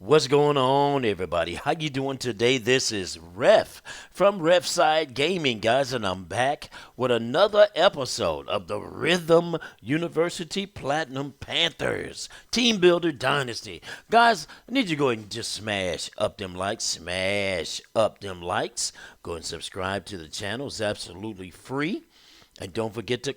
What's going on, everybody? How you doing today? This is Ref from Refside Gaming, guys, and I'm back with another episode of the Rhythm University Platinum Panthers Teambuilder Dynasty. Guys, I need you to go ahead and just smash up them likes. Go and subscribe to the channel. It's absolutely free. And don't forget to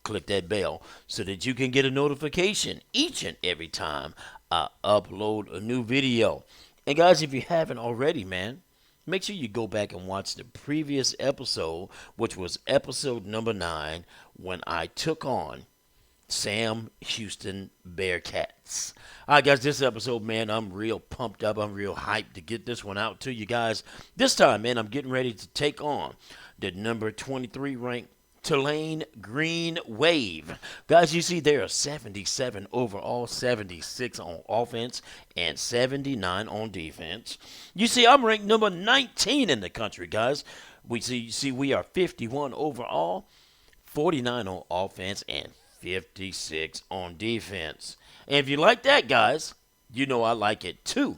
click that bell so that you can get a notification each and every time I upload a new video. And guys, if you haven't already, man, make sure you go back and watch the previous episode, which was episode number 9, when I took on Sam Houston Bearcats. All right, guys, this episode, man, I'm real pumped up. I'm real hyped to get this one out to you guys. This time, man, I'm getting ready to take on the number 23 ranked Tulane Green Wave. Guys, you see there are 77 overall, 76 on offense, and 79 on defense. You see, I'm ranked number 19 in the country, guys. You see we are 51 overall, 49 on offense, and 56 on defense. And if you like that, guys, you know I like it too.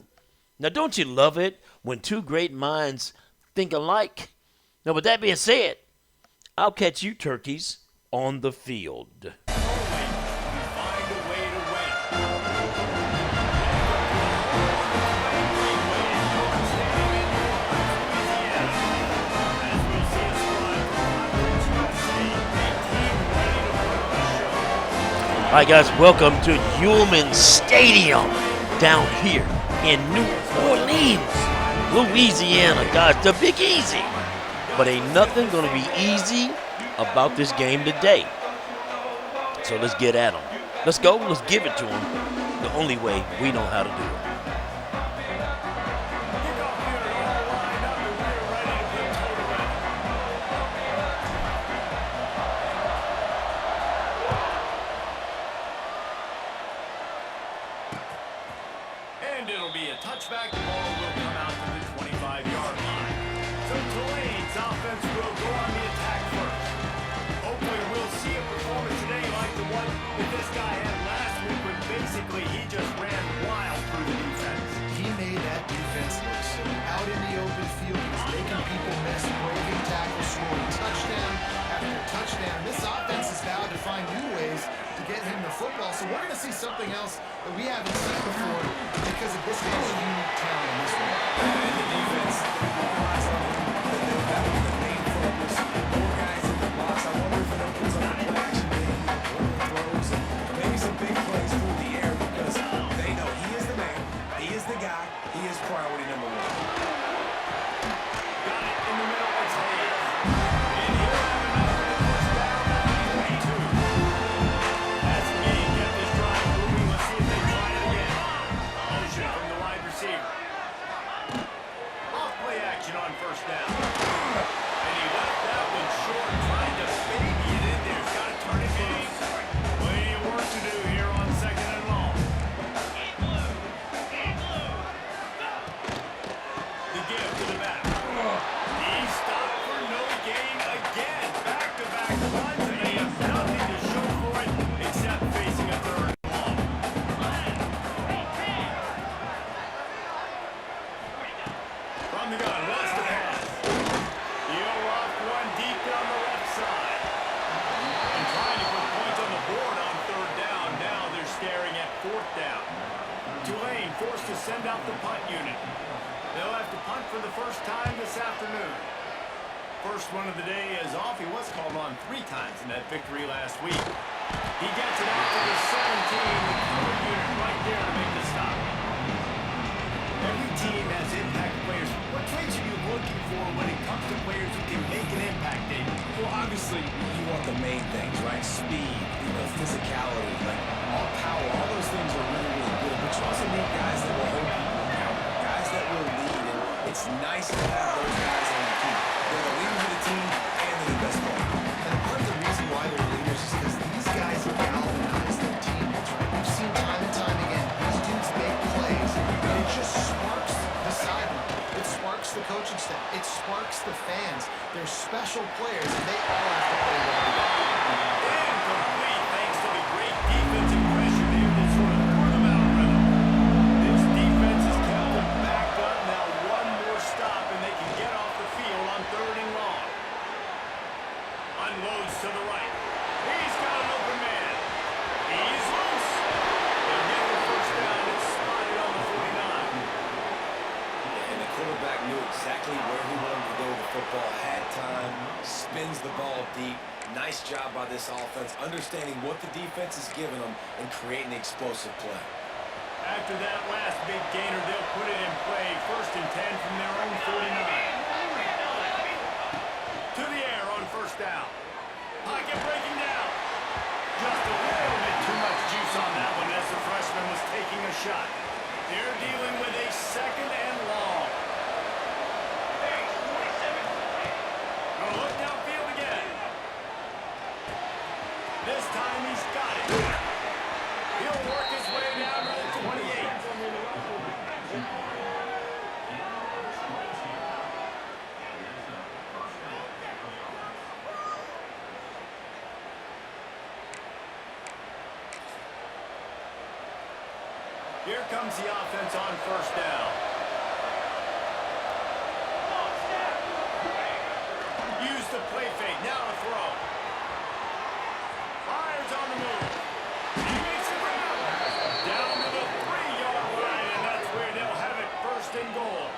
Now, don't you love it when two great minds think alike? Now, with that being said, I'll catch you turkeys on the field. All right, guys, welcome to Hulman Stadium down here in New Orleans, Louisiana. Guys, the Big Easy. But ain't nothing going to be easy about this game today. So let's get at them. Let's go. Let's give it to them the only way we know how to do it. And it'll be a touchback. The ball will come out to the 25-yard line. So Tulane's offense will go on the attack first. Hopefully we'll see a performance today like the one that this guy had last week, when basically he just ran wild through the defense. He made that defense look silly. Out in the open field, he was making people miss, breaking tackles, scoring touchdown after touchdown. This offense is vowed to find new ways to get him the football. So we're going to see something else that we haven't seen before because of this guy's unique talent in this one. And the defense, that was the main focus. More guys in the box. I wonder if it opens up the play action game, throws, and maybe some big plays through the air, because they know he is the man, he is the guy, he is priority number 1. Got it in the middle, it's Hayes. And he'll have another first down on 22. That's me. Get this drive moving. Let's see if they try it again. Motion from the wide receiver. Off play action on first down. And he left that one short, trying to baby it in there. He's got to turn it loose. Plenty of work to do here on second and long. The give to the back. He stopped for no gain again. Back-to-back runs, and they have nothing to show for it except facing a third and long. From the gun, wants to pass. He'll rock one deep down the left side. And trying to put points on the board on third down. Now they're staring at fourth down. Tulane forced to send out the punt unit. They'll have to punt for the first time this afternoon. First one of the day is off. He was called on 3 times in that victory last week. He gets it out to the 17. The cover unit right there to make the stop. Every team has impact players. What traits are you looking for when it comes to players who can make an impact, David? Well, obviously, you want the main things, right? Speed, physicality, like all power, all those things are really, really good. But you also need guys that will hold people accountable, guys that will lead. And it's nice to have those guys on the team. They're the leaders of the team, and they're the best player. And part of the reason why they're leaders is because these guys galvanize their teammates, right? We've seen time and time again, these dudes make plays, and it just sparks the sideline. It sparks the coaching staff. It sparks the fans. They're special players, and they all have to play well together. And complete thanks to the great defensive pressure there that sort of threw them out of rhythm. This defense exactly where he wanted to go with the football, had time, spins the ball deep. Nice job by this offense, understanding what the defense is giving them and creating the explosive play. After that last big gainer, they'll put it in play. 1st and 10 from their own 49. To the air on 1st down. Pocket breaking down. Just a little bit too much juice on that one as the freshman was taking a shot. They're dealing with a 2nd and long. Gonna look downfield again. This time he's got it. He'll work his way down to the 28. Here comes the offense on 1st down. Use the play fake. Now to throw. Fires on the move. He makes the grab. Down to the 3-yard line, and that's where they'll have it 1st and goal.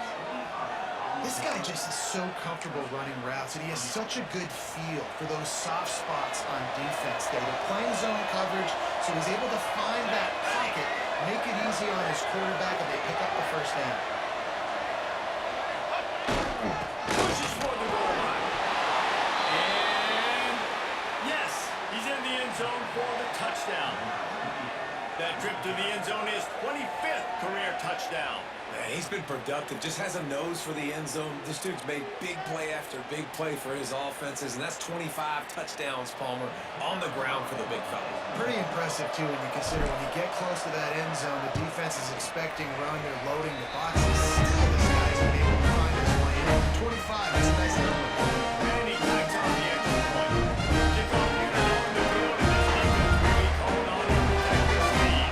This guy just is so comfortable running routes, and he has such a good feel for those soft spots on defense there. They're playing zone coverage, so he's able to find that pocket, make it easy on his quarterback, and they pick up the 1st down. Pushes for the goal line. And yes, he's in the end zone for the touchdown. That trip to the end zone is 25th career touchdown. Man, he's been productive, just has a nose for the end zone. This dude's made big play after big play for his offenses, and that's 25 touchdowns, Palmer, on the ground for the big fella. Pretty impressive, too, when you consider when you get close to that end zone, the defense is expecting run, they're loading the boxes. Still, this guy's been able to find his way in. 25, that's a nice number. And he tacks on the extra point. Kickoff unit on the field, and this defense really called on to protect this lead.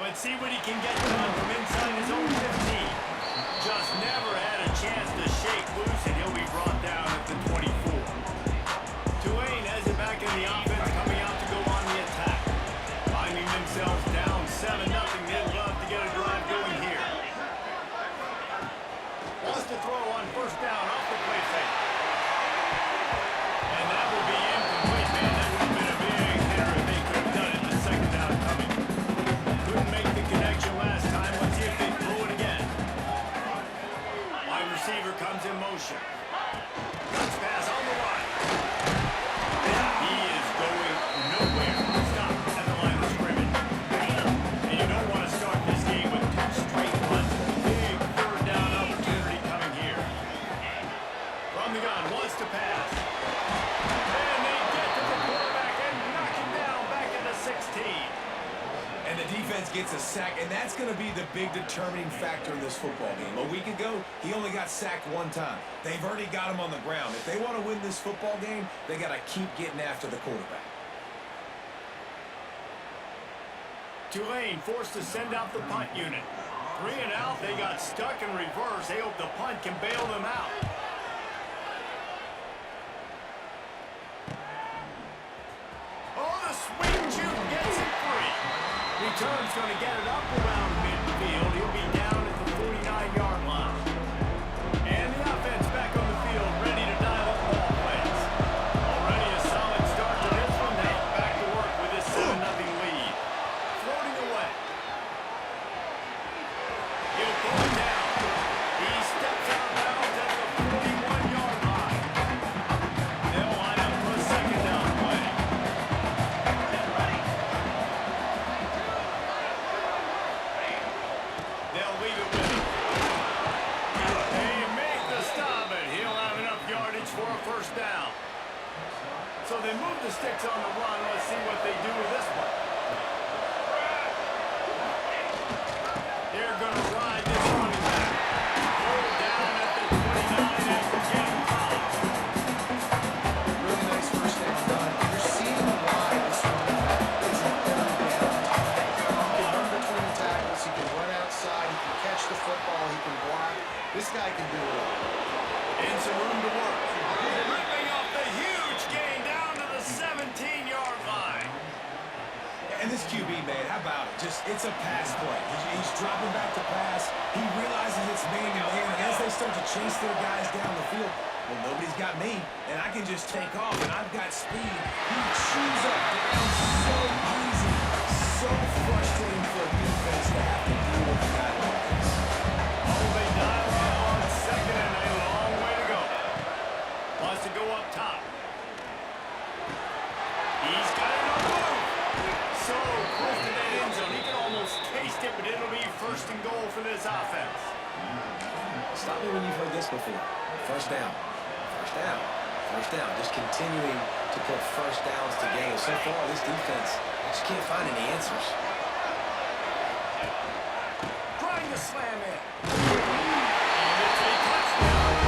But see what he can get done from inside his own 15. Just never had a chance to shake loose, and he'll be brought down at the 24. Tulane has it back in the offense, coming out to go on the attack. Finding themselves down 7-0. They'd love to get a drive going here. Wants to throw on 1st down off the play fake. And that will be incomplete, man. That would have been a big hitter if they could have done it. The 2nd down coming. Couldn't make the connection last time. Let's see if they throw it again. Wide receiver comes in motion. Cuts pass on the line. He is going nowhere. Stop at the line of scrimmage. And you don't want to start this game with 2 straight punts. Big 3rd down opportunity coming here. From the gun, wants to pass. And they get to the quarterback and knock him down back at the 16. And the defense gets a sack, and that's going to be the big determining factor in this football game. A week ago, he only got sacked 1 time. They've already got him on the ground. If they want to win this football game, they got to keep getting after the quarterback. Tulane forced to send out the punt unit. 3 and out, they got stuck in reverse. They hope the punt can bail them out. Oh, the swing juke gets it free. Return's going to get it up around midfield. He'll be down at the 49-yard line. And the offense back on the field, ready to dial up ball plays. Already a solid start to this one. Now back to work with this 7-0 lead. Floating away. He'll pull it down. He steps out of bounds at the 41-yard line. They'll line up for a 2nd down play. They'll leave it with him. They make the stop, and he'll have enough yardage for a 1st down. So they move the sticks on the run. Let's see what they do with this one. They're going to ride this running back. Hold down at the 29 after getting fouled. Really nice 1st down run. You're seeing why this running back is an every-down type. He can run between the tackles, he can run outside, he can catch the football, he can block. This guy can do it all. And some room to work. Ripping off the huge gain down to the 17-yard line. And this QB, man, how about it? It's a pass play. He's dropping back to pass. He realizes it's man-to-man, and as they start to chase their guys down the field, well, nobody's got me, and I can just take off, and I've got speed. He chews up down so easy, so frustrating for a defense to have to deal with a guy like this. Oh, they dial up on second and a long way to go. Wants to go up top. He's got it on the move. So close to that end zone. He can almost taste it, but it'll be first and goal for this offense. Stop me when you've heard this before. First down. First down. First down. Just continuing to put first downs to games. So far, this defense just can't find any answers. Trying to slam it. And it's a touchdown.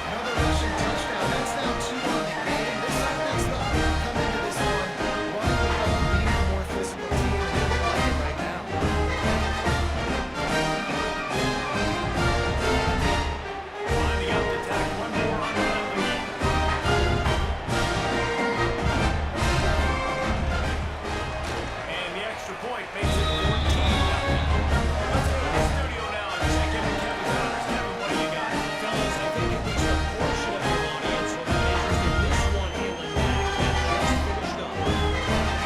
Another rushing touchdown. That's now 2 on the game. This offense thought they would come into this one running the ball, being the more physical team. They look like it right now. Lining up to tack one more on the lead. And the extra point makes it 14-0. Let's go to the studio now and check in with Kevin Connors. Kevin, what do you got? Fellas, I think at least a portion of your audience will have interest in this one in the neck that just finished up.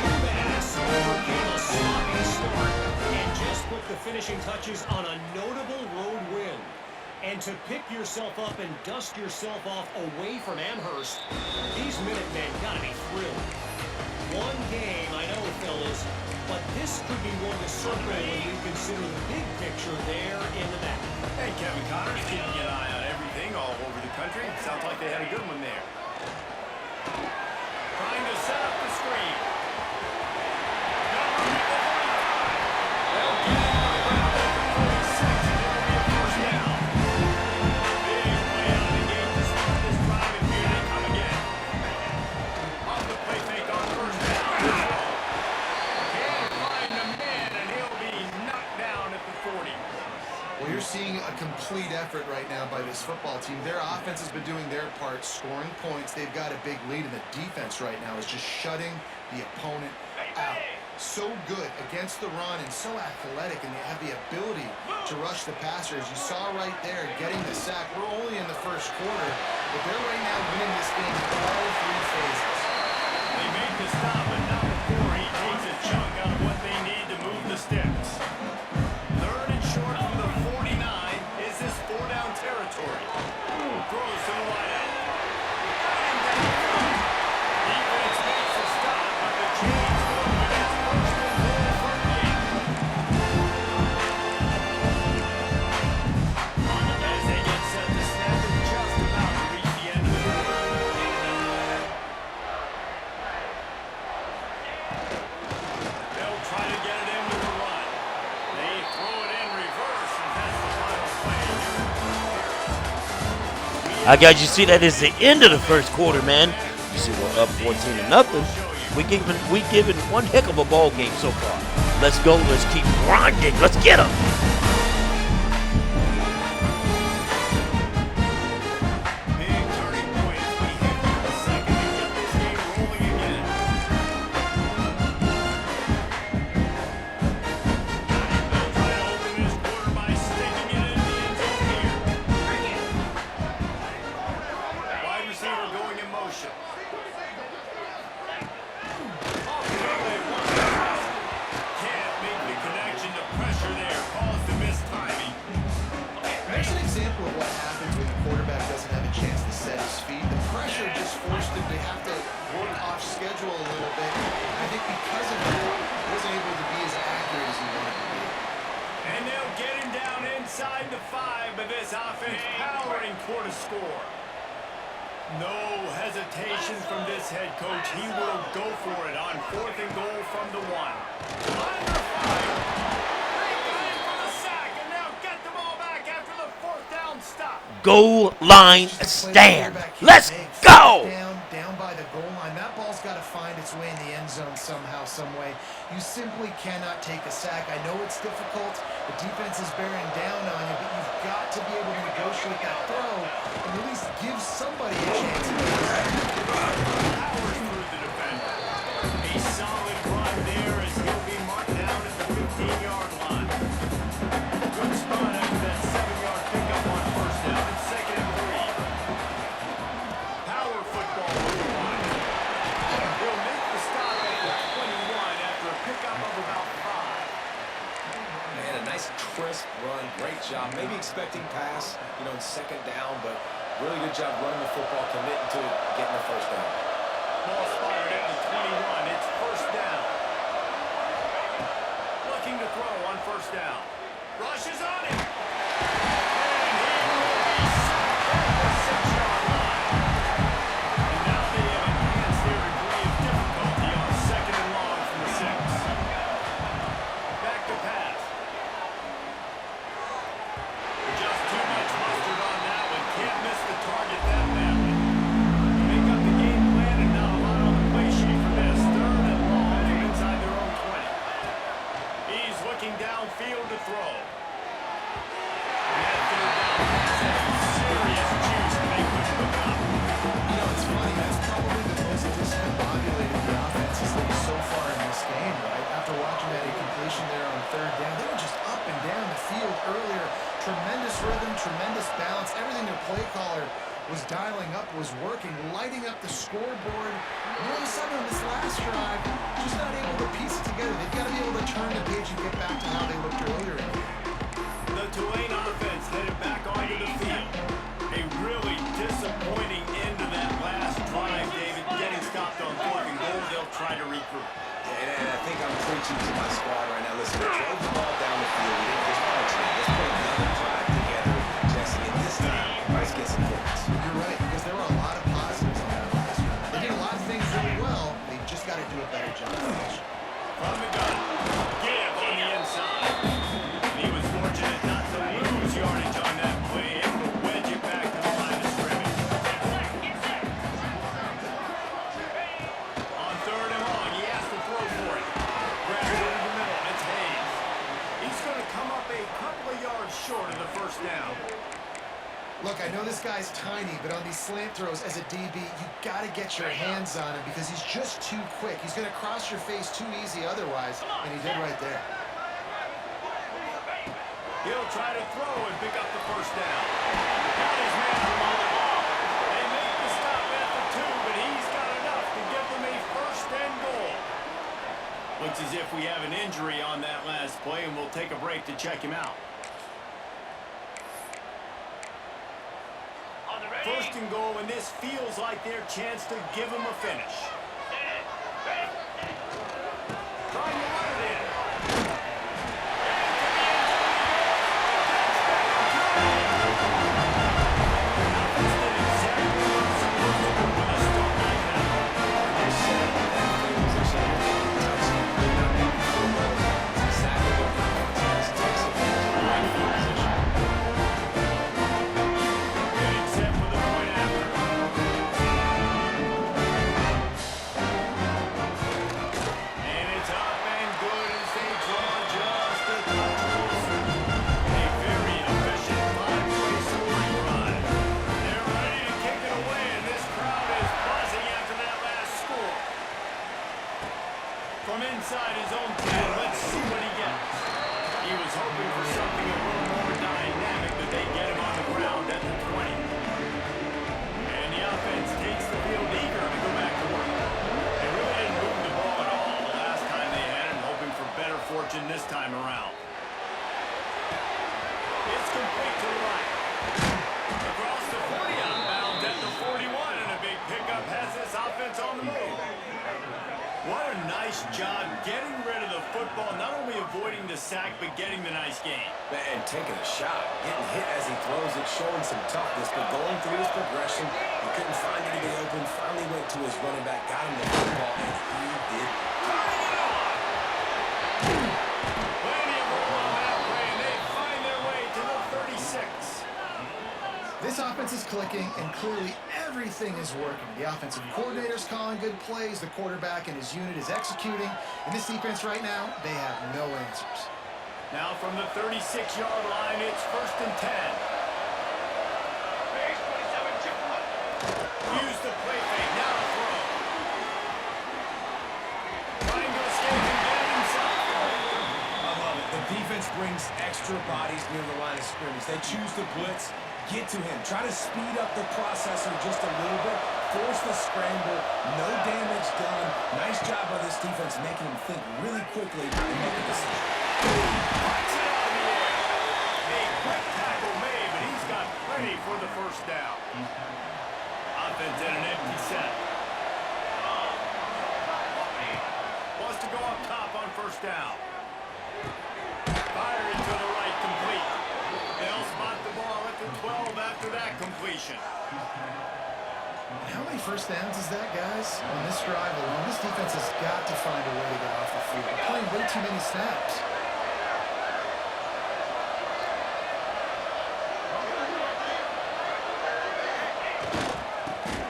UMass overcame a sloppy start and just put the finishing touches on a notable road win. And to pick yourself up and dust yourself off away from Amherst, these Minutemen gotta be thrilled. One game, I know, fellas, but this could be one to circle when you consider the big picture there in the back. Hey, Kevin Connors, keeping an eye on everything all over the country. Sounds like they had a good one there. Trying to set up the screen. They'll get it on the ground at the 46, and it'll be a first down. Big play out of the gate to start this drive, and here they come again. Off the play fake on first down. Can't find a man, and he'll be knocked down at the 40. Well, you're seeing a complete effort right now by this football team. Their offense has been doing their part, scoring points. They've got a big lead, and the defense right now is just shutting the opponent out. So good against the run and so athletic, and they have the ability to rush the passer. As you saw right there, getting the sack. We're only in the first quarter, but they're right now winning this game in all 3 phases. They made the stop, but not before he takes a chunk out of what they need to move the sticks. Third and short from the 49. Is this 4-down territory? Throws to the wideout. Defense makes a stop, but the chains move, and it's first and goal from the 8. As they get set to snap it, just about to reach the end of the quarter. They'll try to get it in with a run. They throw it in reverse, and that's the final play. I got you. See, that is the end of the first quarter, man. You see, we're up 14-0. We giving one heck of a ball game so far. Let's go. Let's keep grinding. Let's get them. Big turning point as we hit the second and get this game rolling again. They'll try to open this quarter by sticking it in the end zone here. Wide receiver going in motion. Off the way, one pass. Can't make the connection. The pressure there caused the missed timing. There's an example of what happens when the quarterback doesn't have a chance to set his feet. The pressure just forced him to have to work off schedule a little bit. I think because of that, he wasn't able to be as accurate as he wanted to be. And they'll get him down inside the 5, but this offense powering toward a score. No hesitation from this head coach. He will go for it on 4th and goal from the 1. Under fire. They got him for the sack, and they'll get the ball back after the 4th down stop. Goal line Just a play stand. the quarterback can't Let's make. go. Down by the goal line. That ball's got to find its way in the end zone somehow, some way. You simply cannot take a sack. I know it's difficult. The defense is bearing down on you, but you've got to be able to negotiate that throw and at least give somebody a chance. Powers through the defender. A unexpected pass, you know, in second down, but really good job running the football, committing to it, getting the first down. Ball spotted at the 21. It's first down. Looking to throw on first down. Rushes on it. And he will be sacked at the 6-yard line. And now they have enhanced their degree of difficulty on second and long from the 6. Back to pass. Just too much mustard on that one. Can't miss the target that badly. Make up the game plan and now a lot on the play sheet for this. Third and long from inside their own 20. He's looking downfield to throw. And that third down pass has some serious juice and they couldn't hook up. You know, it's funny. That's probably the most discombobulated the offense has been so far in this game, right? After watching that incompletion there on third down, they were just up and down the field earlier. Tremendous rhythm, tremendous balance. Everything their play caller was dialing up was working, lighting up the scoreboard. And all of a sudden on this last drive, just not able to piece it together. They've got to be able to turn the page and get back to how they looked earlier in the game. The Tulane offense headed back onto the field. A really disappointing end to that last drive, David. Getting stopped on 4th and goal, they'll try to regroup. And I think I'm preaching to my squad right now. Listen, they drove the ball down the field. We didn't just punch it. Let's put another drive together, Jesse. And this time, let's get some points. You're right, because there were a lot of positives on that last drive. They did a lot of things really well. They just got to do a better job finishing. From the gun, Gibb on the inside. And he was fortunate not to lose yardage on that play, able to wedge it back to the line of scrimmage. On third and long, he has to throw for it. Grabs it over the middle, and it's Hayes. He's going to come up a couple of yards short of the first down. Look, I know this guy's tiny, but on these slant throws as a DB, you got to get your hands on him because he's just too quick. He's going to cross your face too easy otherwise, and he did right there. He'll try to throw and pick up the first down. Got his man on the ball. They make the stop at the 2, but he's got enough to give them a first and goal. Looks as if we have an injury on that last play, and we'll take a break to check him out. First and goal, and this feels like their chance to give them a finish. Trying to run it in. From inside his own 10, let's see what he gets. He was hoping for something a little more dynamic, but they get him on the ground at the 20. And the offense takes the field eager to go back to work. They really didn't move the ball at all the last time they had him, hoping for better fortune this time around. It's complete to the right. Across the 40, outbound at the 41, and a big pickup has this offense on the move. What a nice job getting rid of the football, not only avoiding the sack, but getting the nice gain. And taking a shot, getting hit as he throws it, showing some toughness, but going through his progression, he couldn't find anybody open, finally went to his running back, got him the football, and he did. Plenty of room on that play, and they find their way to the 36. This offense is clicking, and clearly everything is working. The offensive coordinator's calling good plays, the quarterback and his unit is executing, and this defense right now, they have no answers. Now from the 36-yard line, it's first and 10. Use the play fake, now to throw. Trying to escape and get it himself. I love it. The defense brings extra bodies near the line of scrimmage. They choose to blitz, get to him, try to speed up the processor just a little bit, force the scramble, no damage done. Nice job by this defense making him think really quickly and make a decision. Puts it out of the air. A quick tackle away for the first down. Offense at an empty set. Wants to go up top on first down. Fire into the right, complete. They'll spot the ball at the 12 after that completion. How many first downs is that, guys? On this drive alone, this defense has got to find a way to get off the field. They're playing way too many snaps.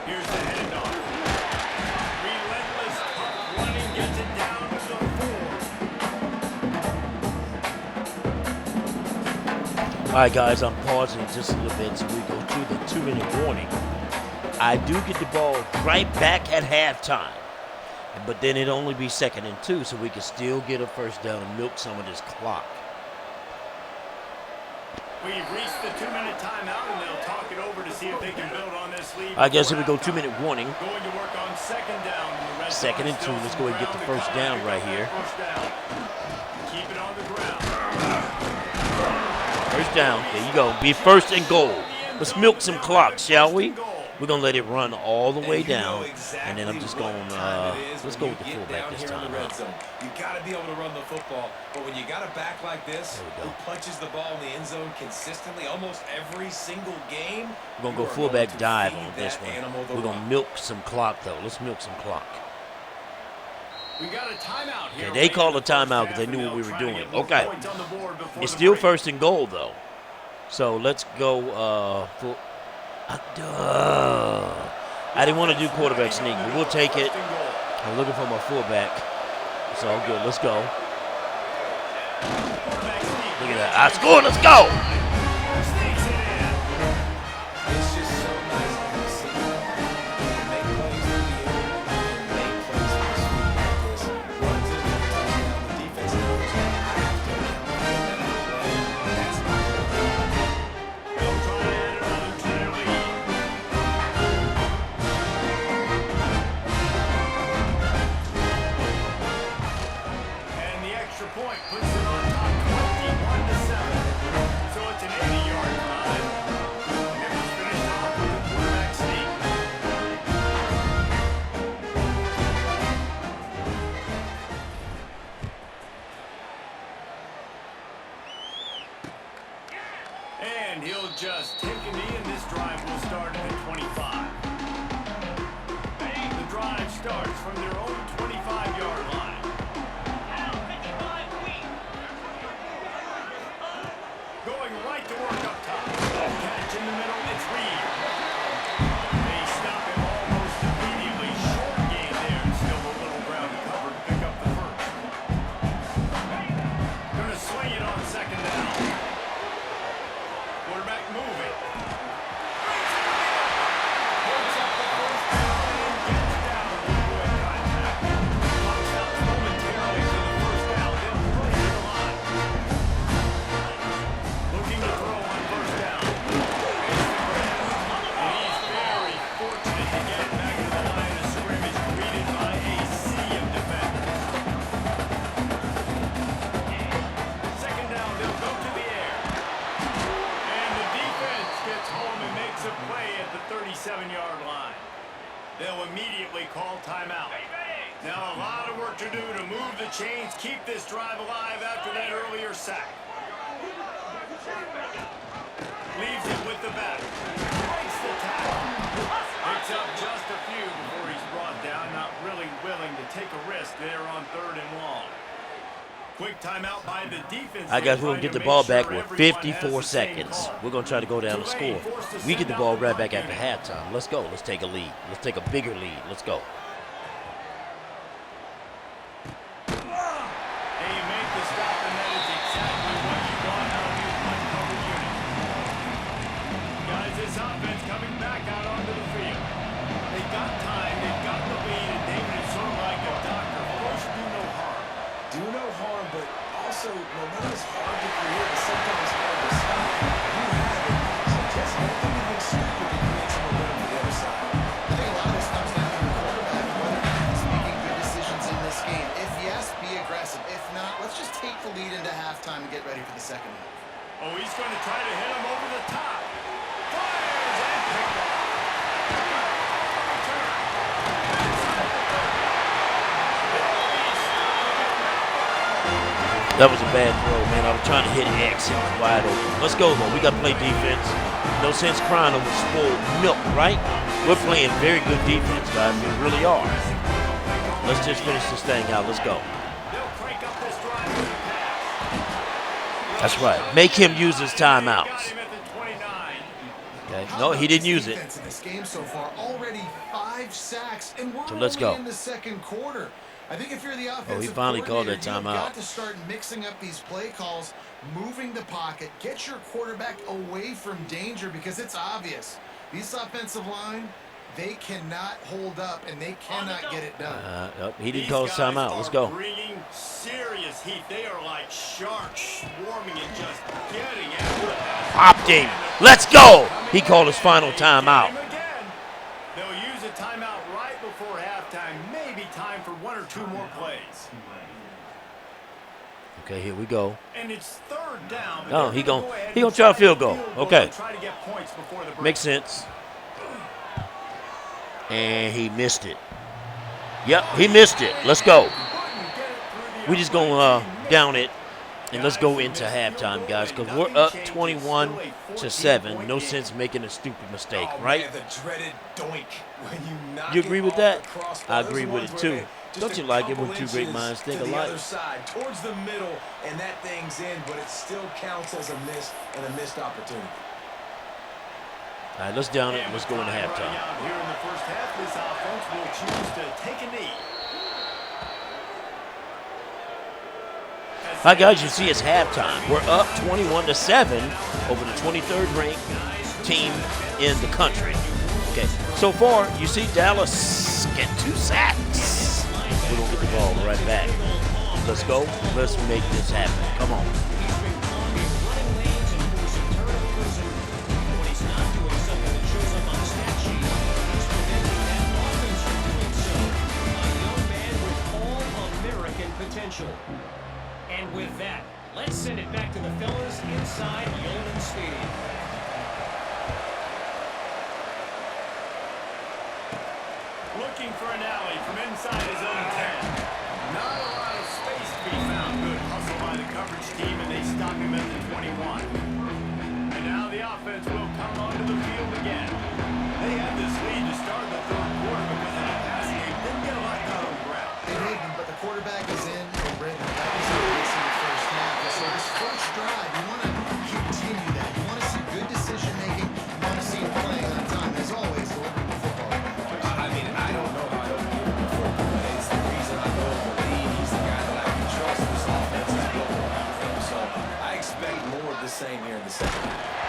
Here's the handoff. Relentless, tough running gets it down to the 4. All right, guys, I'm pausing just a little bit so we go to the 2-minute warning. I do get the ball right back at halftime, but then it'd only be 2nd and 2, so we can still get a first down and milk some of this clock. We've reached the 2-minute timeout, and they'll talk it over to see if they can build on this lead. I guess if we go before 2-minute warning, Going to work on 2nd down. The red 2nd and 2, zone, let's go ahead and get the still first some down ground right to here. cover first down. Keep it on the ground. First down, there you go. Be first and goal. Let's milk some clock, shall we? We're going to let it run all the way down, and then I'm just going, let's go with the fullback this time. You got to be able to run the football, but when you got a back like this, who punches the ball in the end zone consistently almost every single game, We're going to go fullback dive on this one. We're going to milk some clock, though. Let's milk some clock. We got a timeout here. Okay, they called a timeout because they knew what we were doing. Okay. It's still first and goal, though. So let's go for... I didn't want to do quarterback sneak, but we'll take it. I'm looking for my fullback. It's all good. Let's go. Look at that. I scored. Let's go. It's just so nice to see them make plays in the air and make plays for this feet like this. Runs into the touchdown, the defense knows I have to account for that play. That's not They'll try to add another to their lead. And the extra point puts it on top 21-7. So it's an 80-yard drive. And it was finished off with a quarterback sneak. And he'll just take a knee, and this drive will start at the 25. The drive starts from their own 25-yard line. Going right to work up top. Catch in the middle, it's Reed. They stop him almost immediately. Short gain there, and still a little ground to cover to pick up the first. Gonna swing it on 2nd down. Quarterback moving. Picks up the first down and gets down with good contact. Pops out momentarily for the first down, then plays it alive. Looking to throw on first down. Makes the grab. And he's very fortunate to get it back to the line of scrimmage, greeted by a sea of defenders. 2nd down, they'll go to the air. And the defense gets home and makes a play at the 37-yard line. They'll immediately call timeout. Now a lot of work to do to move the chains, keep this drive alive after that earlier sack. Leaves it with the back. Breaks the tackle. Picks up just a few before he's brought down. Not really willing to take a risk there on 3rd and long. Quick timeout by the defense. I guess we're going to get the ball back with 54 seconds. We're going to try to go down and score. We get the ball right back after halftime. Let's go. Let's take a lead. Let's take a bigger lead. Let's go. And you make the stop, and that is exactly what you want out of your uncovered unit. Guys, this offense coming back out onto the field. They've got time, they've got the lead, and David is sort of like a doctor. First, do no harm. do no harm, but also momentum is hard to create and sometimes hard to stop. You have it, so just don't do anything stupid to create some momentum for the other side. I think a lot of this comes down to the quarterback and whether or not he's making good decisions in this game. If yes, be aggressive. If not, let's just take the lead into halftime and get ready for the second half. Oh, he's going to try to hit him over the top. Fires That was a bad throw, man. I was trying to hit X. It was wide open. Let's go, though. We got to play defense. No sense crying over spoiled milk, right? We're playing very good defense, guys. We really are. Let's just finish this thing out. Let's go. That's right. Make him use his timeouts. Okay. No, he didn't use it. In this game so far, already 5 sacks, and we're So let's only go. in the second quarter. I think if you're the offensive Oh, he finally called that coordinator, timeout. you've got to start mixing up these play calls, moving the pocket, get your quarterback away from danger because it's obvious. These offensive line, they cannot hold up and they cannot get it done. He didn't call his timeout. Let's go. Bringing serious heat. They are like sharks swarming and just getting after the pass. Popped him. Let's go. He called his final timeout. They'll use a timeout right before halftime. Maybe time for 1 or 2 more plays. Okay, here we go. And it's third down. No, he gonna try a field goal. Okay. Try to get points before the break. Makes sense. And he missed it. Yep, he missed it. Let's go. We just gonna down it, and let's go into halftime, guys, because we're up 21-7. No sense making a stupid mistake, right? The dreaded doink when you knock You agree with that? it off the crossbar. I Those agree are with ones it where too. they just Don't you a like it when couple two great inches minds think to the alike? other side, towards the middle, and that thing's in, but it still counts as a miss and a missed opportunity. All right, let's down it. And let's go into halftime. Here in the first half, this offense will choose to take a knee. Hi guys, you see it's halftime. We're up 21-7 over the 23rd ranked team in the country. Okay, so far you see Dallas get 2 sacks. We're gonna get the ball right back. Let's go. Let's make this happen. Come on. Potential. And with that, let's send it back to the fellas inside Yeoman Stadium. Looking for an alley from inside his own 10. Not a lot of space to be found. Good hustle by the coverage team, and they stop him at the 21. And now the offense will come onto the field again. They had this lead to start the third quarter because of the passing game. Didn't get a lot done on the ground. They didn't, but the quarterback is in already. That was the case in the first half. And so this first drive, you want to continue that. You want to see good decision making. You want to see him playing on time. As always, delivering the football. I mean, I don't know how he'll be able to perform, but it's the reason I know him to lead. He's the guy that I can trust. This offense is built around him, so I expect more of the same here in the second half.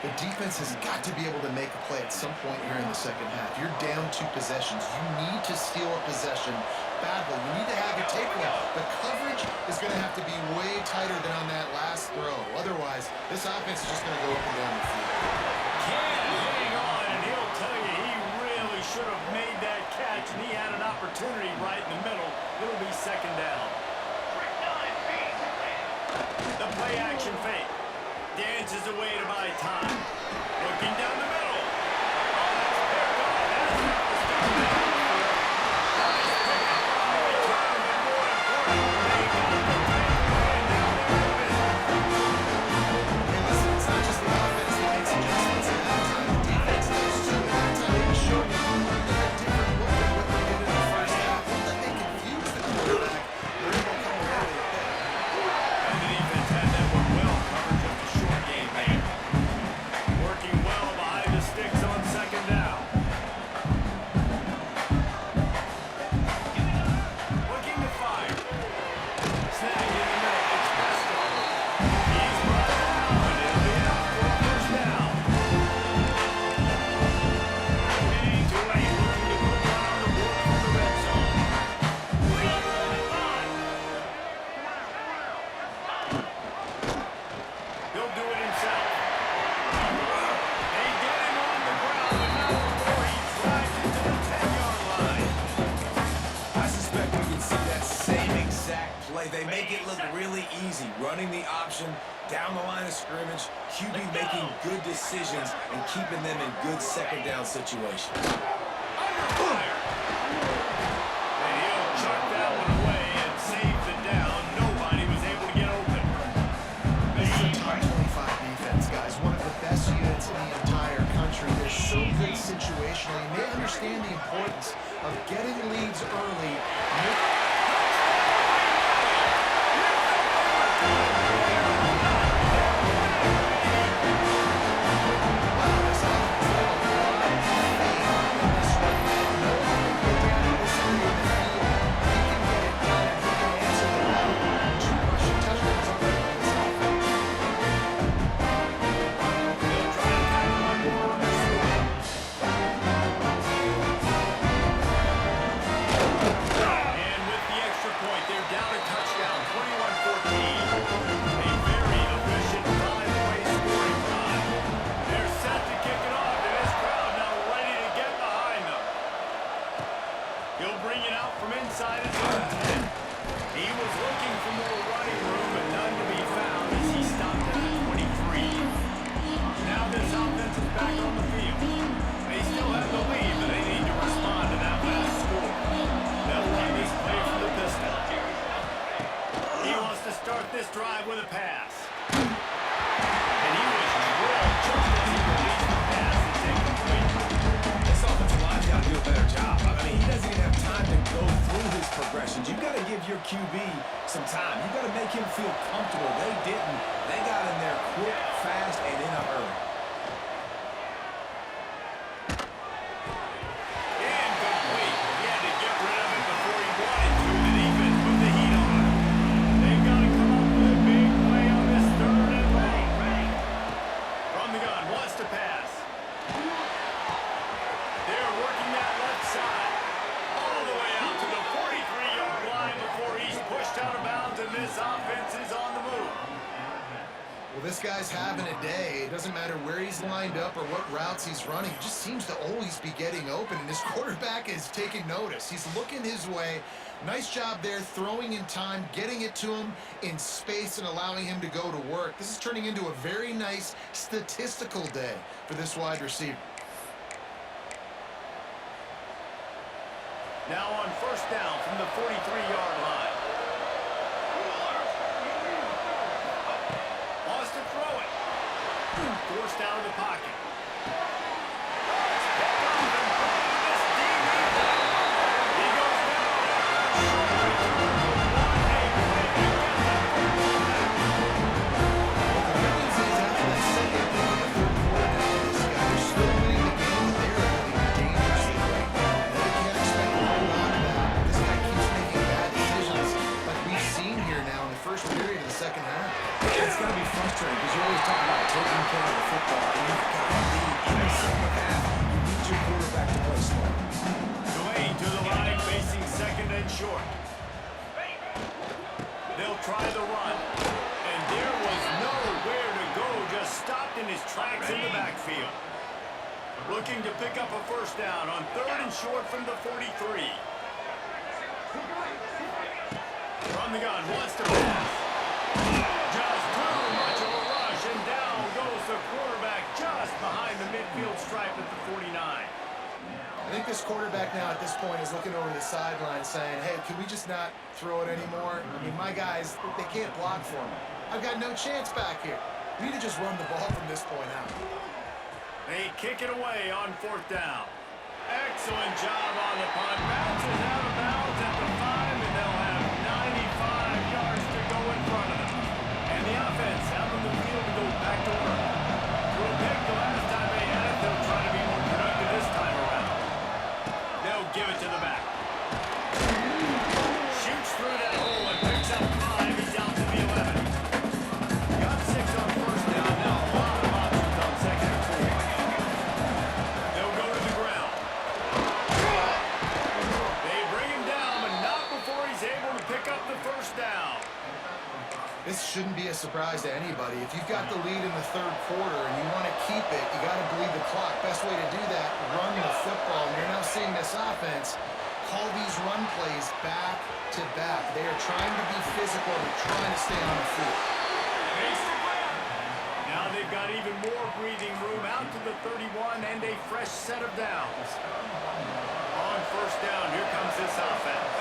The defense has got to be able to make a play at some point here in the second half. You're down 2 possessions. You need to steal a possession badly. You need to have a takeaway. The coverage is going to have to be way tighter than on that last throw. Otherwise, this offense is just going to go up and down the field. Can't hang on, and he'll tell you he really should have made that catch, and he had an opportunity right in the middle. It'll be second down. The play action fake. Dances away to buy time. Looking down the middle. It's not just the offense that makes adjustments at halftime. The defense does too. At halftime, they just showed you a different look than what they did in the first half. Not that they confused the quarterback. They're able to come away with it. And the defense had that one well covered, just a short game there. Working well behind play. They make it look really easy, running the option down the line of scrimmage, QB making good decisions and keeping them in good second down situations. Under fire. And he'll chuck that one away and save the down. Nobody was able to get open. This is a top 25 defense, guys. One of the best units in the entire country. They're so good situationally, and they understand the importance of getting leads early. This drive with a pass. And he was drilled just as he released the pass to take the point. This offensive line's got to do a better job. I mean, he doesn't even have time to go through his progressions. You've got to give your QB some time. You've got to make him feel comfortable. They didn't. They got in there quick, fast, and in a hurry. And complete. He had to get rid of it before he wanted to. The defense put the heat on him. They've got to come up with a big play on this third and long. From the gun, wants to pass. They're working that left side. All the way out to the 43-yard line before he's pushed out of bounds, and this offense is on the move. Well, this guy's having a day. It doesn't matter where he's lined up or what routes he's running. He just seems to always be getting open, and his quarterback is taking notice. He's looking his way. Nice job there, throwing in time, getting it to him in space and allowing him to go to work. This is turning into a very nice statistical day for this wide receiver. Now on first down from the 43-yard line. Wants to throw it. Forced out of the pocket. It's got to be frustrating because you always talk about taking care of the football, and you've got to be in the second half. You need your quarterback to play smart. Tulane to the line, facing second and short. They'll try the run, and there was nowhere to go, just stopped in his tracks in the backfield. Looking to pick up a first down on third and short from the 43. From the gun, wants to pass. Just too much of a rush, and down goes the quarterback just behind the midfield stripe at the 49. I think this quarterback now at this point is looking over the sideline saying, hey, can we just not throw it anymore? I mean, my guys, they can't block for me. I've got no chance back here. We need to just run the ball from this point out. They kick it away on fourth down. Excellent job on the punt. Bounces out of bounds at the 5, and they'll have 95 yards to go in front of them. And the offense out on the field to go back to work. Threw a pick the last time they had it. They'll try to be more productive this time around. They'll give it to the back. Shoots through that hole and picks up 5. He's out to the 11. Got 6 on first down. Now a lot of options on second and 4. They'll go to the ground. They bring him down, but not before he's able to pick up the first down. This shouldn't be a surprise to anybody. If you've got the lead in the third quarter and you want to keep it, you got to bleed the clock. Best way to do that, run the football. And you're now seeing this offense call these run plays back to back. They are trying to be physical and trying to stay on the field. Makes the grab. Now they've got even more breathing room out to the 31 and a fresh set of downs. On first down, here comes this offense.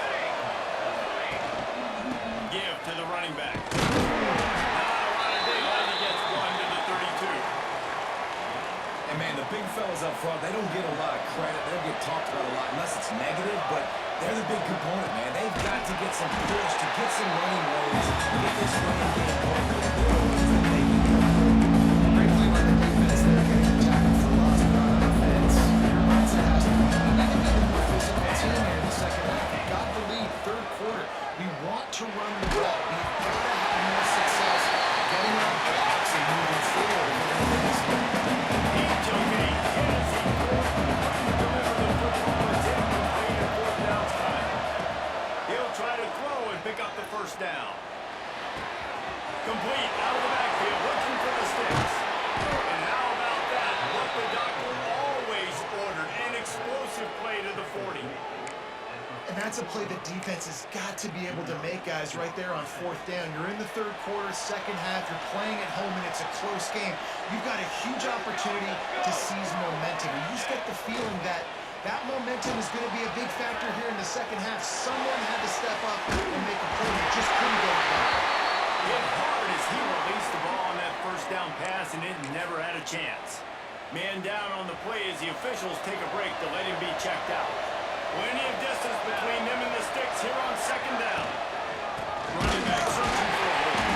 Give to the running back. Not a lot of daylight. He gets one to the 32. And man, the big fellas up front, they don't get a lot of credit. They don't get talked about a lot unless it's negative, but they're the big component, man. They've got to get some push, to get some running lanes, get this running game going. They're the ones that make it go. Great play by the defense there, getting the tackle for loss, but on offense, your mindset has to be, we need to be the more physical team here in the second half. We got the lead, third quarter. We want to run the ball. We've got to have more success getting our blocks and moving forward if we're going to win this game. He took a hit. Deliver the football. It's incomplete at fourth down time. He'll try to throw and pick up the first down. Complete out of the backfield, looking for the sticks. And how about that? What the doctor always ordered, an explosive play to the 40. And that's a play the defense has got to be able to make, guys, right there on fourth down. You're in the third quarter, second half. You're playing at home, and it's a close game. You've got a huge opportunity to seize momentum. And you just get the feeling that that momentum is going to be a big factor here in the second half. Someone had to step up and make a play. They just couldn't get it done. Hit hard as he released the ball on that first down pass, and it never had a chance. Man down on the play as the officials take a break to let him be checked out. Plenty of distance between them and the sticks here on second down. Running back searching for a hole.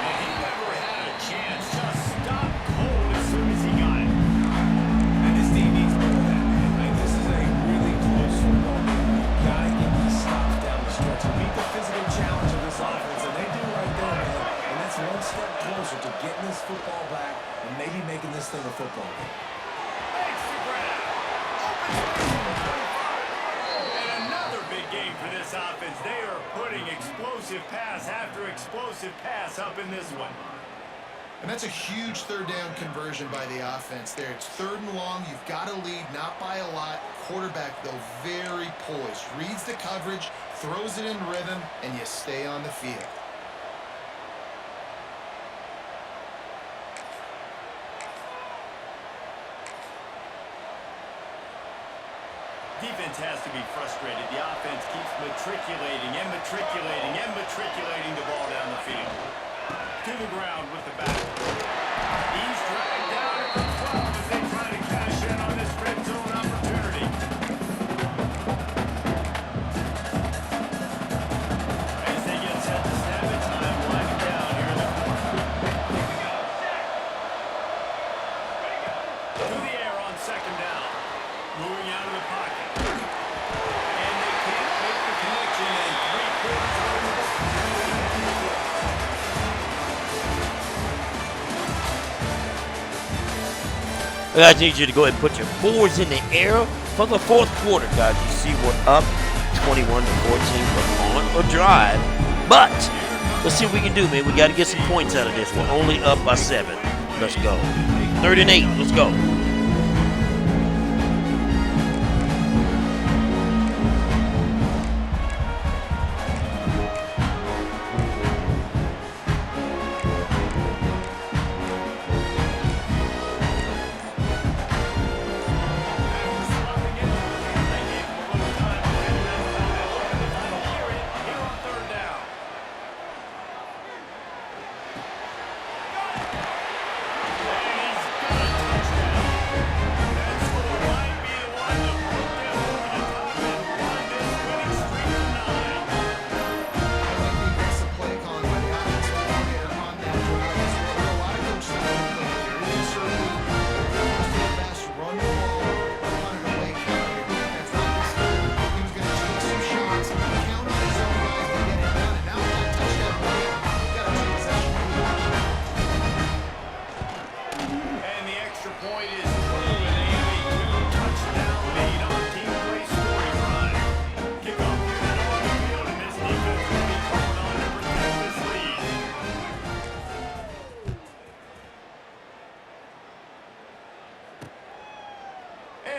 And he never had a chance. Just stopped cold as soon as he got it. And this team needs more of that, man. Like, this is a really close football game. You gotta get these stops down the stretch and meet the physical challenge of this offense, and they do right there, man. And that's one step closer to getting this football back and maybe making this thing a football game. Makes the grab. Open space on the 25. And another big game for this offense. They are putting explosive pass after explosive pass up in this one. And that's a huge third down conversion by the offense there. It's third and long. You've got to lead, not by a lot. Quarterback, though, very poised. Reads the coverage, throws it in rhythm, and you stay on the field. Defense has to be frustrated. The offense keeps matriculating and matriculating and matriculating the ball down the field. To the ground with the back. He's dragged down at the 12 as they try to cash in on this red zone opportunity. As they get set to snap it, time winding down here in the corner. To the air on second down. Moving out of the pocket. And they can't make the connection, and 3/4 over the ball. I need you to go ahead and put your fours in the air for the fourth quarter, guys. You see we're up 21-14. We're on a drive, but let's see what we can do, man. We got to get some points out of this. We're only up by 7. Let's go. 3rd and 8. Let's go.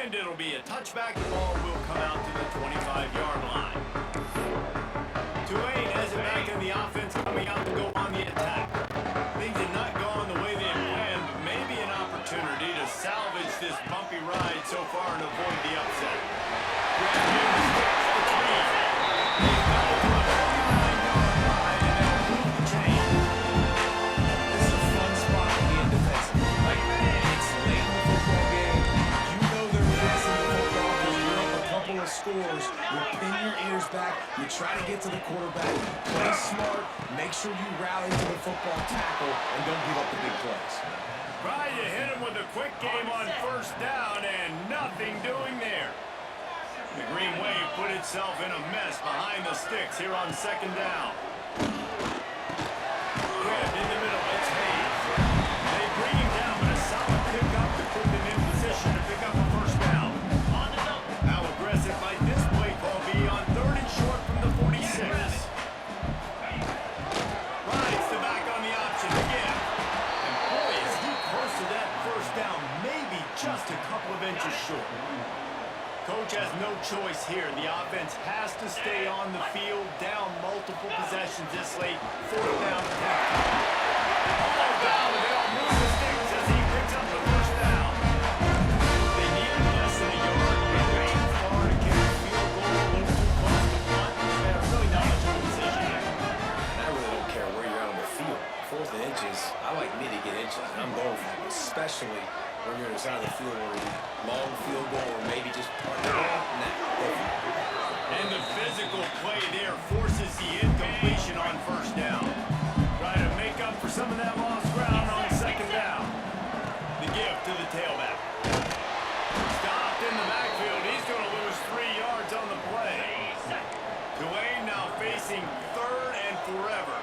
And it'll be a touchback. The ball will come out to the 25-yard line. Tulane has it back in the offense coming out to go on the attack. Things did not go on the way they had planned, but maybe an opportunity to salvage this bumpy ride so far and avoid the upset. Grab near the sticks, the three. They fell to a 49-yard line, and they'll move the chain. This is a fun spot to be in defensive. Like, it's late in the football game. You know they're passing the football because you're up a couple of scores. You pin your ears back. You try to get to the quarterback. Play smart. Make sure you rally to the football tackle and don't give up the big plays. Tried to hit him with a quick game on first down, and nothing doing there. The Green Wave put itself in a mess behind the sticks here on second down. Grabbed in the middle, it's Hayes. They bring him down, but a solid pickup to put them in position to pick up a first down. How aggressive might this play call be on third and short from the 46? Rides the back on the option again. And boy, is he close to that first down, maybe just a couple of inches short. Coach has no choice here. The offense has to stay on the field, down multiple possessions this late. Fourth down, 10. All down, they all move the sticks as he picks up the first down. They needed less than a yard. They were too far to kick a field goal, a little too close to punt. Really not much of a decision here. And I really don't care where you're at on the field. Fourth and inches, I like me to get inches, and I'm going for them, especially when you're inside the field where you long field goal or maybe just punt it out. And the physical play there forces the incompletion on first down. Try to make up for some of that lost ground on second down. The give to the tailback. Stopped in the backfield. He's going to lose 3 yards on the play. Tulane now facing third and forever.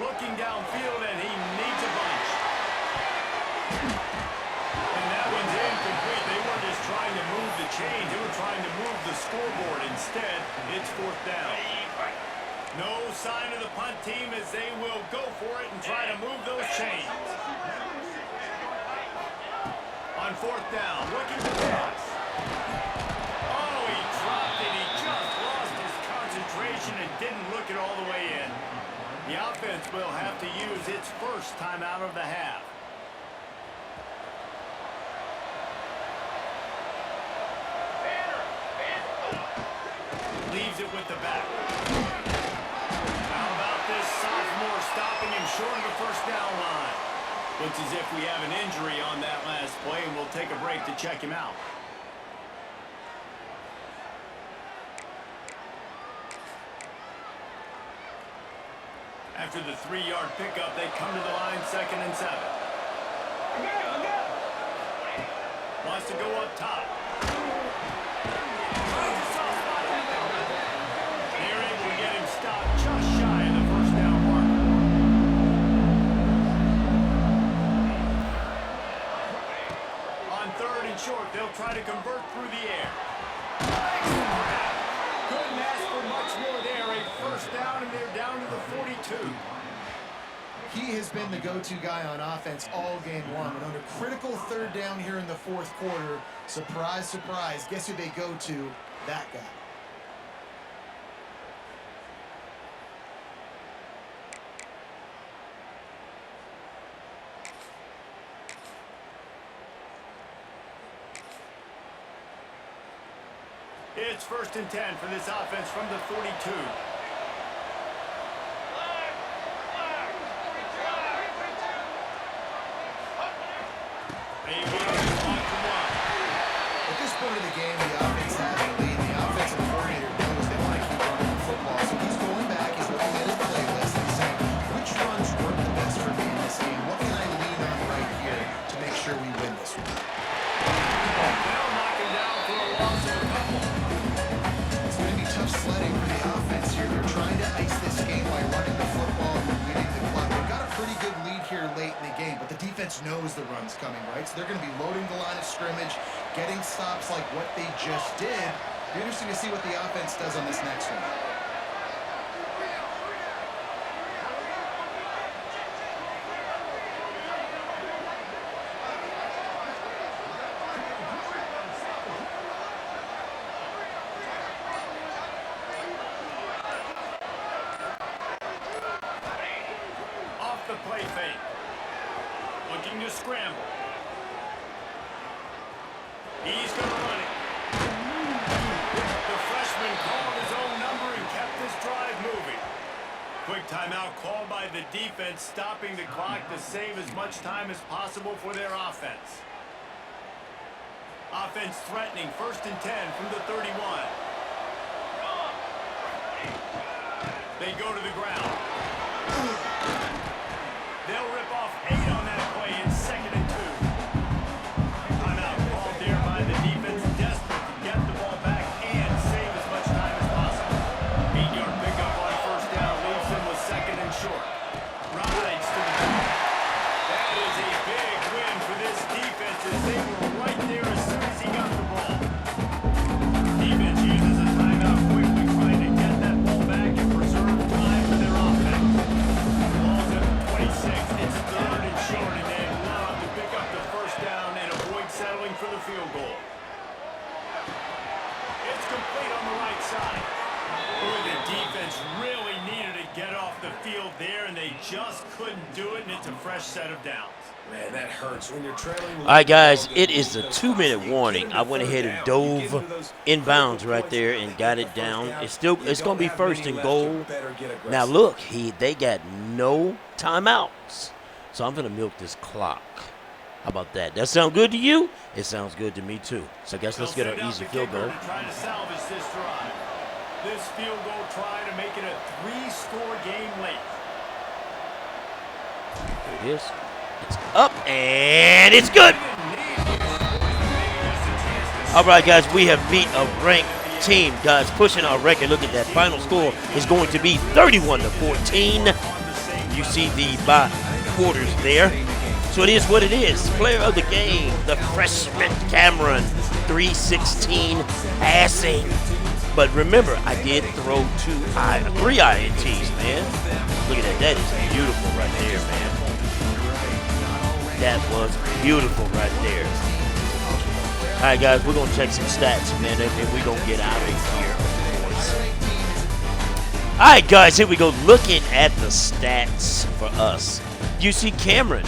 Looking downfield, and he needs a bunch. And that one's incomplete. They weren't just trying to move the chains. They were trying to move the scoreboard. Instead, it's fourth down. No sign of the punt team as they will go for it and try to move those chains. On fourth down, looking to pass. Oh, he dropped it. He just lost his concentration and didn't look it all the way in. The offense will have to use its first timeout of the half. Leaves it with the back. How about this sophomore stopping him short of the first down line? Looks as if we have an injury on that last play, and we'll take a break to check him out. After the 3-yard pickup, they come to the line, 2nd and 7. Wants to go up top. They're able to get him stopped just shy of the first down marker. On third and short, they'll try to convert through the air. Couldn't ask for much more there. A first down, and they're down to the 42. He has been the go-to guy on offense all game long. And on a critical third down here in the fourth quarter, surprise, surprise, guess who they go to? That guy. It's 1st and 10 for this offense from the 42. At this point of the game, the offense has the lead. The offensive coordinator knows they want to keep running the football. So he's going back, he's looking at his playlist and saying, which runs work the best for me in this game? What can I lean on right here to make sure we win this one? They'll knock him down for a loss of a couple. It's going to be tough sledding for the offense here. They're trying to ice this game by running the football and leading the clock. They've got a pretty good lead here late in the game, but the defense knows the run's coming, right? So they're going to be loading the line of scrimmage, getting stops like what they just did. It'll be interesting to see what the offense does on this next one. scramble. He's going to run it. The freshman called his own number and kept this drive moving. Quick timeout called by the defense, stopping the clock to save as much time as possible for their offense. Offense threatening, 1st and 10 from the 31. They go to the ground. They'll rip off 8 on that play in 2nd and 2. Timeout called there by the defense, desperate to get the ball back and save as much time as possible. 8-yard pickup on 1st down leaves them with 2nd and short. Rides to the ball. That is a big win for this defense as they were right there as soon as he got the ball. Defense uses a timeout quickly, trying to get that ball back and preserve time for their offense. Ball's at the 26. It's 3rd and short, and they allow to pick up the 1st down and avoid settling for the field goal. It's complete on the right side. Boy, the defense really needed to get off the field there, and they just couldn't do it, and it's a fresh set of downs. Man, that hurts when you're trailing. All right, guys, it is the 2-minute warning. I went ahead and dove inbounds right there and got it down. It's going to be 1st and goal. Now look, they got no timeouts, so I'm going to milk this clock. How about that? That sound good to you? It sounds good to me too. So I guess let's get our easy field goal. Trying to salvage this drive. This field goal try to make it a 3-score game late. Here it is. It's up, and it's good. All right, guys, we have beat a ranked team. Guys, pushing our record. Look at that. Final score is going to be 31-14. You see the by quarters there. So it is what it is. Player of the game, the freshman Cameron, 316 passing. But remember, I did throw 3 INTs, man. Look at that. That is beautiful right there, man. That was beautiful right there. All right, guys, we're going to check some stats, man, and we're going to get out of here, of course. All right, guys, here we go. Looking at the stats for us. You see Cameron.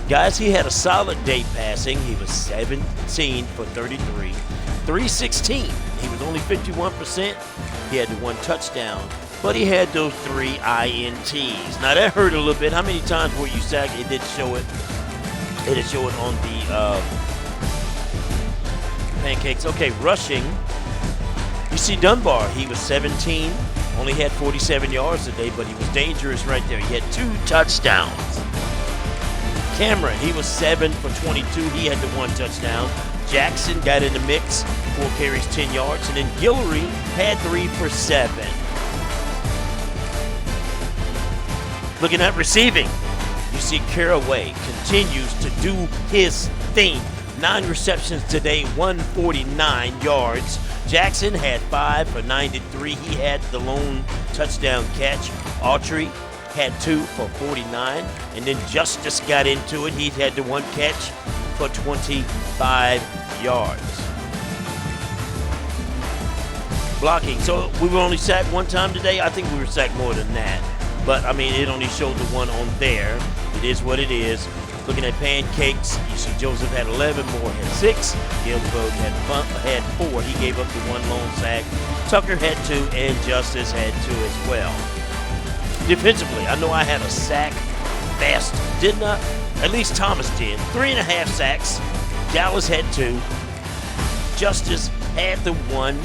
Guys, he had a solid day passing. He was 17 for 33. 316. He was only 51%. He had the 1 touchdown, but he had those 3 INTs. Now, that hurt a little bit. How many times were you sacked? It did show it. It did show it on the pancakes. Okay, rushing. You see Dunbar. He was 17. Only had 47 yards today, but he was dangerous right there. He had 2 touchdowns. Cameron, he was 7 for 22. He had the 1 touchdown. Jackson got in the mix, 4 carries, 10 yards. And then Guillory had 3 for 7. Looking at receiving, you see Caraway continues to do his thing. 9 receptions today, 149 yards. Jackson had 5 for 93. He had the lone touchdown catch. Autry had 2 for 49. And then Justice got into it. He had the 1 catch for 25 yards. Blocking. So we were only sacked 1 time today. I think we were sacked more than that. But, I mean, it only showed the 1 on there. It is what it is. Looking at pancakes, you see Joseph had 11, Moore had 6. Gilbert had 4. He gave up the 1 lone sack. Tucker had 2, and Justice had 2 as well. Defensively, I know I had a sack fast, didn't I? At least Thomas did. 3.5 sacks. Dallas had 2. Justice had the 1.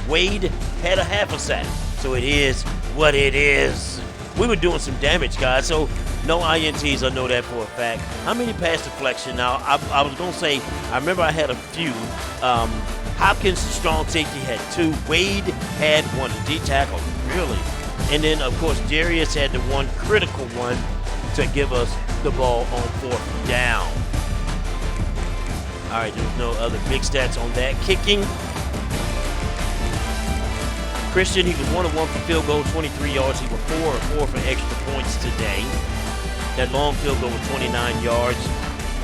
Wade had a half a sack. So it is what it is. We were doing some damage, guys, so no INTs, I know that for a fact. How many pass deflection? Now, I was going to say, I remember I had a few. Hopkins, the strong safety, had 2. Wade had 1, the D-tackle, really. And then, of course, Darius had the 1 critical one to give us the ball on 4th down. All right, there's no other big stats on that. Kicking. Christian, he was 1 of 1 for field goal, 23 yards. He was 4 of 4 for extra points today. That long field goal was 29 yards.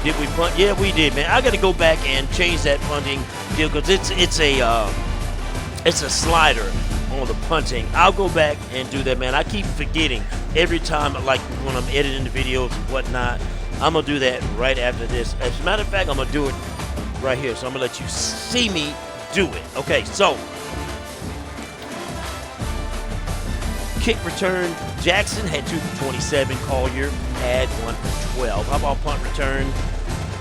Did we punt? Yeah, we did, man. I got to go back and change that punting deal because it's a slider on the punting. I'll go back and do that, man. I keep forgetting every time, like when I'm editing the videos and whatnot. I'm going to do that right after this. As a matter of fact, I'm going to do it right here. So I'm going to let you see me do it. Okay, so kick return, Jackson had 2 for 27. Collier had 1 for 12. How about punt return?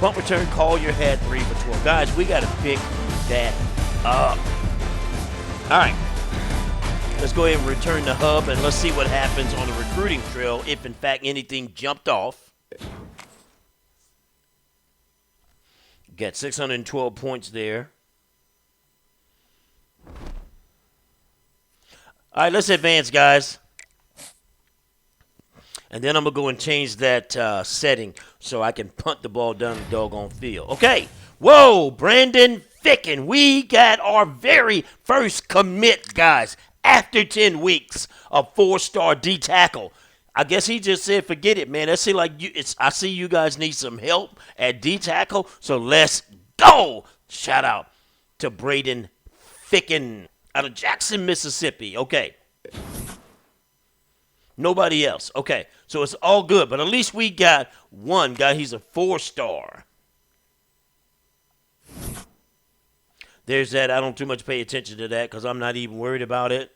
Punt return, Collier had 3 for 12. Guys, we got to pick that up. All right. Let's go ahead and return the hub, and let's see what happens on the recruiting trail if, in fact, anything jumped off. Got 612 points there. All right, let's advance, guys. And then I'm going to go and change that setting so I can punt the ball down the doggone field. Okay. Whoa, Brandon Ficken. We got our very first commit, guys, after 10 weeks, a 4-star D tackle. I guess he just said, forget it, man. I see you guys need some help at D tackle, so let's go. Shout out to Braden Ficken out of Jackson, Mississippi. Okay. Nobody else. Okay. So it's all good, but at least we got one guy. He's a 4-star. There's that. I don't too much pay attention to that because I'm not even worried about it.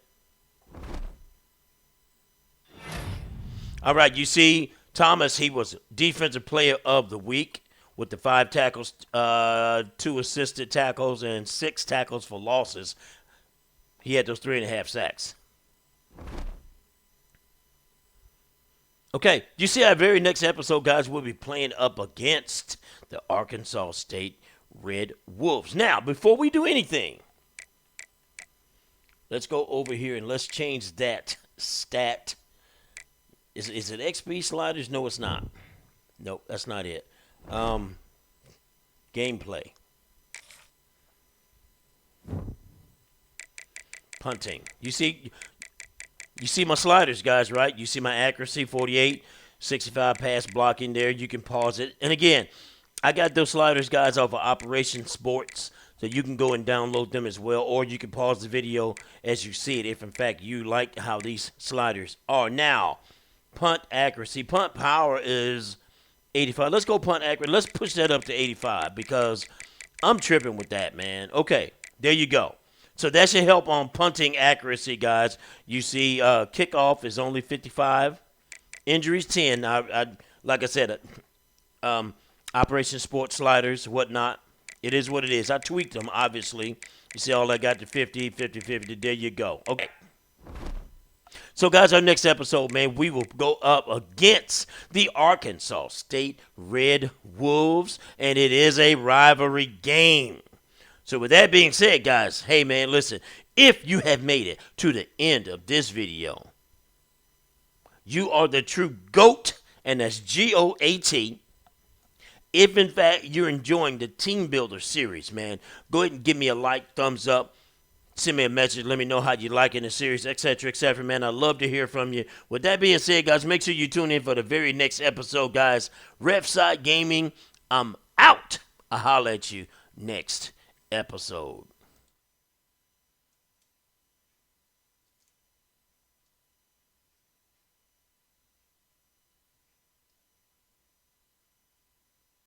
All right, you see, Thomas, he was Defensive Player of the Week with the 5 tackles, 2 assisted tackles, and 6 tackles for losses. He had those 3.5 sacks. Okay, you see our very next episode, guys, we'll be playing up against the Arkansas State Red Wolves. Now, before we do anything, let's go over here and let's change that stat. Is it XP sliders? No, it's not. Nope, that's not it. Gameplay. Punting. You see my sliders, guys, right? You see my accuracy, 48, 65 pass blocking there. You can pause it. And again, I got those sliders, guys, off of Operation Sports, so you can go and download them as well, or you can pause the video as you see it if, in fact, you like how these sliders are. Now, punt accuracy. Punt power is 85. Let's go punt accuracy. Let's push that up to 85 because I'm tripping with that, man. Okay, there you go. So that should help on punting accuracy, guys. You see kickoff is only 55. Injuries, 10. Like I said, Operation Sports sliders, whatnot. It is what it is. I tweaked them, obviously. You see all I got to 50, 50, 50. There you go. Okay. So, guys, our next episode, man, we will go up against the Arkansas State Red Wolves, and it is a rivalry game. So, with that being said, guys, hey, man, listen, if you have made it to the end of this video, you are the true GOAT, and that's G-O-A-T. If, in fact, you're enjoying the Teambuilder series, man, go ahead and give me a like, thumbs up. Send me a message. Let me know how you like in the series, etc., man. I'd love to hear from you. With that being said, guys, make sure you tune in for the very next episode, guys. Refside Gaming, I'm out. I'll holler at you next episode.